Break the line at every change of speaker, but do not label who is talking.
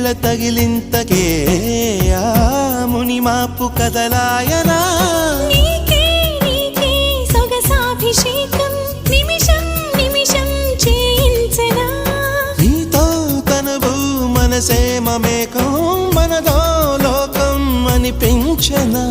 గుండెల తగిలింతకే ఆ ముని మాపు కదలాయనా
నీకే నీకే సొగసాభిషేకం నిమిషం నిమిషం చేయించనా
నీతో తనువు మనసే మమేకం మనదో లోకం అనిపించనా